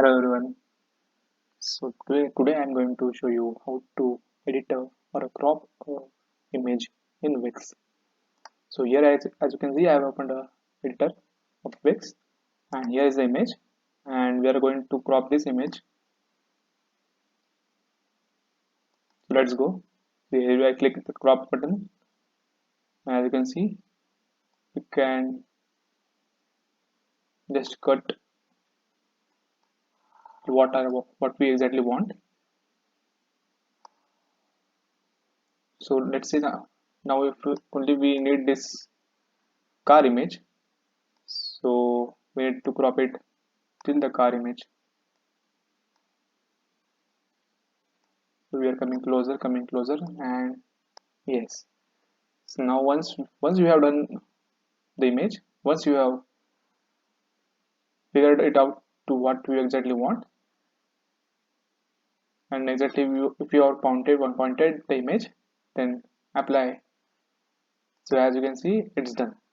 Hello everyone. So today I'm going to show you how to edit or crop a image in Wix. So here as you can see I have opened a editor of Wix and here is the image and we are going to crop this image. So let's go. So here I click the crop button. As you can see you can just cut what we exactly want. So let's say now if only we need this car image, so we need to crop it till the car image. So we are coming closer, and yes. So now once you have done the image, once you have figured it out to what you exactly want, and exactly if you have pointed the image, then apply. So as you can see, it's done.